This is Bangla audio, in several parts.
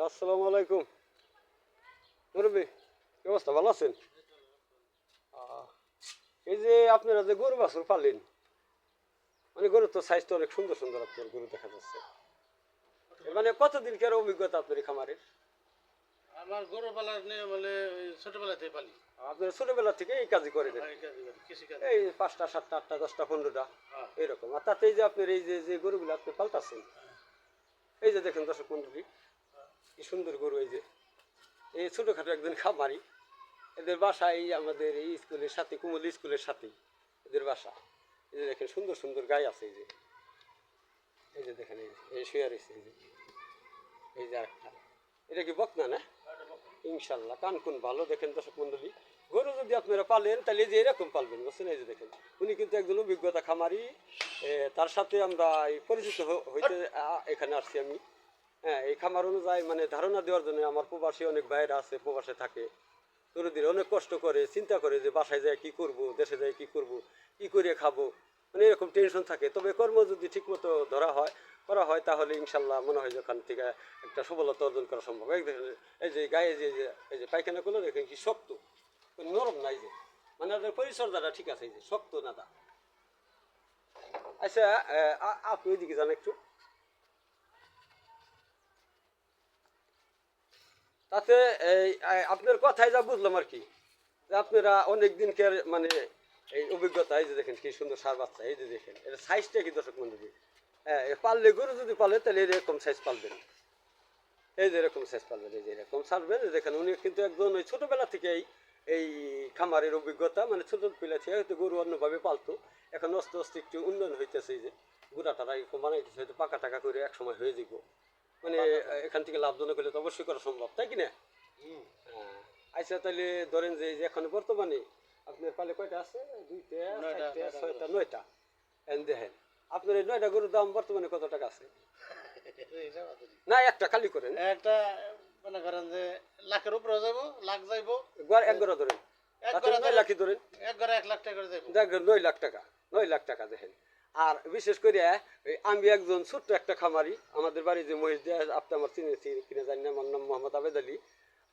আসসালামু আলাইকুম মুরব্বী, কি অবস্থা, ভালো আছেন? আহ, এই যে আপনারা যে গরু বাছুর পালেন, মানে গরুর তো সাইজ তো অনেক সুন্দর সুন্দর আপনার গরু দেখা যাচ্ছে। মানে কতদিনকার অভিজ্ঞতা আপনার এই খামারের? আমার গরু পালার নিয়ম হলে ওই ছোটবেলাতেই পালি। আপনার ছোটবেলা থেকে এই কাজই করেন? এই কাজই করি, কৃষিকাজ। এই 5টা 7টা 8টা 10টা 15টা হ্যাঁ। এরকম। আর তাতে এই যে আপনার এই যে যে গরুগুলো আপনি পাল্টাচ্ছেন, এই যে দেখেন দর্শক মন্ডলী, কি সুন্দর গরু। এই যে এই ছোটখাটো একজন খামারি, এদের বাসা এই আমাদের এই স্কুলের সাথে, কুমল স্কুলের সাথে এদের বাসা। এই যে দেখেন সুন্দর সুন্দর গাই আছে। এই যে এই যে দেখেন, এই শুয়ে রয়েছে। এই যে আরেকটা, এটা কি বকনা না? ইনশাল্লাহ কান কুন ভালো। দেখেন দর্শক মন্ডলী, গরু যদি আপনারা পালেন তাহলে এই যে এরকম পালবেন, বুঝছেন? এই যে দেখেন, উনি কিন্তু একজন অভিজ্ঞতা খামারি। তার সাথে আমরা এই পরিচিত হইতে এখানে আসছি আমি। হ্যাঁ, এই খামার অনুযায়ী মানে ধারণা দেওয়ার জন্য। আমার প্রবাসী অনেক ভাইয়েরা আছে, প্রবাসে থাকে, গরুদের অনেক কষ্ট করে, চিন্তা করে যে বাসায় যায় কি করব, দেশে যায় কি করব, কি করে খাবো, মানে এরকম টেনশন থাকে। তবে কর্ম যদি ঠিকমতো ধরা হয়, করা হয়, তাহলে ইনশাল্লাহ মনে হয় যে ওখান থেকে একটা সফলতা অর্জন করা সম্ভব। এই যে গায়ে যে এই যে পায়খানা করলো, দেখেন কি শক্ত, নরম নাই যে, মানে ওদের পরিচর্যাটা ঠিক আছে। এই যে শক্ত নাদা। আচ্ছা, আপনি ওইদিকে যান একটু। তাতে এই আপনার কথাই যা বুঝলাম আর কি, যে আপনারা অনেক দিনকার মানে এই অভিজ্ঞতা। এই যে দেখেন কি সুন্দর সার বাচ্চা। এই যে দেখেন এটা সাইজটা কি দর্শক মন্ডলী, হ্যাঁ, পাললে গরু যদি পালে তাহলে এরকম সাইজ পালবেন। এই যে এরকম সাইজ পালবেন, এই যে এরকম ছাড়বেন। দেখেন উনি কিন্তু একজন ওই ছোটোবেলা থেকেই এই খামারের অভিজ্ঞতা, মানে ছোটোবেলা থেকে হয়তো গরু অন্যভাবে পালতো, এখন আস্তে আস্তে একটু উন্নয়ন হইতেছে। এই যে গুড়াটারা এরকম বানাইতেছে, হয়তো পাকা টাকা করে এক সময় হয়ে যাব। মানে এখান থেকে লাভজনক হলে তো অবশ্যই করা সম্ভব, তাই কি না? হ্যাঁ। আচ্ছা, তাহলে ধরেন যে এখন বর্তমানে আপনার পালে কয়টা আছে? 2টা 4টা 6টা 9টা। দেখেন আপনার এই 9টা গরুর দাম বর্তমানে কত টাকা আছে? না, একটা খালি করেন। একটা মনে করেন যে লাখের উপরে যাবো, লাখ যাইবো। এক গড়া ধরেন, এক তাতে ঘরে 9 লাখই ধরেন। এক ঘরে 1 লাখ টাকা করে যাইবো। দেখেন 9 লাখ টাকা, 9 লাখ টাকা দেখেন। আর বিশেষ করে আমি একজন ছোট্ট একটা খামারি, আমাদের বাড়ি যে মহিষ দিয়ে আপনি আমার চিনেছি কিনে জানি না, আমার নাম মোহাম্মদ আবেদ আলী।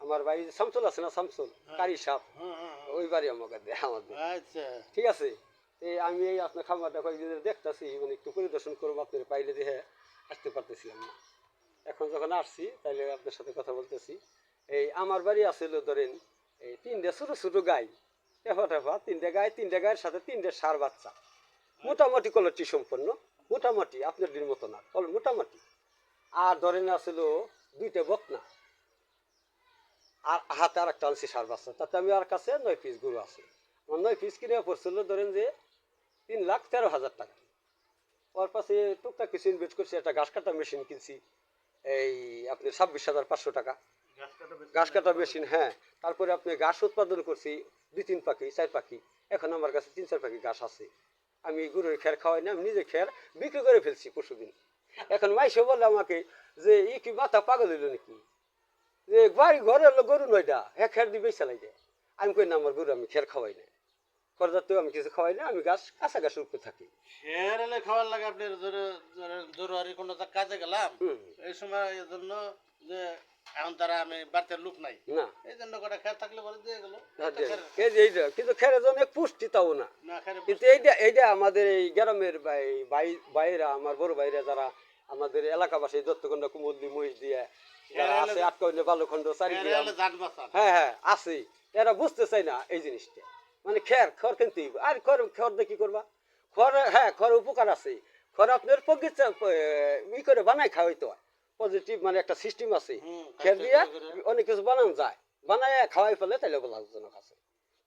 আমার বাড়ি শামসুল আছে না, শামসুল কারি সাপ, ওই বাড়ি আমাকে দেয় আমাদের। আচ্ছা, ঠিক আছে। এই আমি এই আপনার খামারটা কয়েকদিন দেখতেছি, মানে একটু পরিদর্শন করবো, আপনার পাইলে দেখে আসতে পারতেছিলাম না। এখন যখন আসছি তাইলে আপনার সাথে কথা বলতেছি। এই আমার বাড়ি আছিল ধরেন এই 3টে ছোটো ছোটো গাই, টেফা টেফা 3টে গাই, 3টে গায়ের সাথে 3টে ষাঁড় বাচ্চা, মোটামুটি কোয়ালিটি সম্পন্ন, মোটামুটি আপনার দিন মতো না, মোটামুটি। আর ধরেন আছিল 2টে বকনা, আর হাতে আর একটা আনছি ষাঁড় বাচ্চা। তাতে আমি আর কাছে 9 পিস গরু আছে। আমার 9 পিস কিনে পড়ছিল ধরেন যে 3,13,000 টাকা। ওর পাশে টুকটাক কিছু ইনভেস্ট করছি, একটা ঘাস কাটা মেশিন কিনছি, এই আপনি 26,500 টাকা ঘাস কাটা মেশিন। হ্যাঁ, তারপরে আপনি ঘাস উৎপাদন করছি 2-3 পাখি 4 পাখি। এখন আমার কাছে 3-4 পাখি ঘাস আছে। আমি গরুর খের খাওয়াই না, আমি নিজে খের বিক্রি করে ফেলছি পরশুদিন। এখন মাইসে বলে আমাকে যে ই কি মাথা পাগল হইল নাকি, যে বাড়ি ঘরে হলো গরু 9টা, হ্যাঁ খের দিবেই চালাই যায়। আমি কই না, আমার গরু আমি খের খাওয়াই না, খরজাতেও আমি কিছু খাওয়াই না, আমি গাছ কাঁচা গাছের উপরে থাকি। খেয়ার এলে খাওয়ার লাগে আপনার জরুরি কোনো কাজে গেলাম এই সময়, এই জন্য যে এখন তারা আমি বাড়িতে লোক নাই না, এই জন্য কটা খেয়ার থাকলে করে দিয়ে গেল। কিন্তু খেরের জন্য পুষ্টি তাও না। কিন্তু এইটা আমাদের এই গ্রামের বাইরা, আমার বড় ভাইরা যারা আমাদের এলাকাবাসী, দত্তকন্যা কুমল্লি মহিষ দিয়ে যারা আছে, আটকাইলে বালুখণ্ড চারিগ্রাম, হ্যাঁ হ্যাঁ আছে, এরা বুঝতে চাই না এই জিনিসটা। মানে খড় কিনতে আর খড় দিয়ে কি করবা? খড়, হ্যাঁ, খড় উপকার আছে। খড় আপনার প্রকৃতি ই করে বানাই খাওয়াইতে হয়, পজিটিভ মানে একটা সিস্টেম আছে। খের দিয়ে অনেক কিছু বানানো যায়, বানায় খাওয়াই ফেলে তাইলে লাভজনক আছে।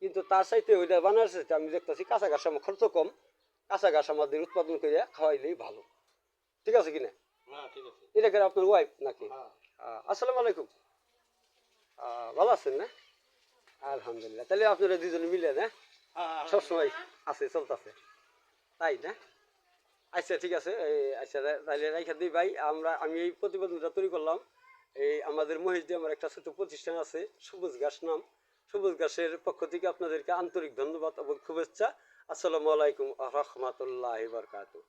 কিন্তু তার চাইতে ওইটা বানার চাইতে আমি দেখতেছি কাঁচা ঘাস আমার খরচ কম, কাঁচা ঘাস আমাদের উৎপাদন করে খাওয়াইলেই ভালো। ঠিক আছে কিনা? এটা করে আপনার ওয়াইফ নাকি? আসসালামু আলাইকুম, ভালো আছেন না? আলহামদুলিল্লাহ। তাহলে আপনারা দুজনে মিলে না সবসময় আছে, চলতেছে, তাই না? আচ্ছা, ঠিক আছে। আচ্ছা, তাহলে রাইখা দিই ভাই। আমি এই প্রতিবেদনটা তৈরি করলাম। এই আমাদের মহিষ দিয়ে আমার একটা ছোট প্রতিষ্ঠান আছে, সবুজ ঘাস নাম। সবুজ ঘাসের পক্ষ থেকে আপনাদেরকে আন্তরিক ধন্যবাদ এবং শুভেচ্ছা। আসসালামু আলাইকুম রহমতুল্লাহ বারকাতুহু।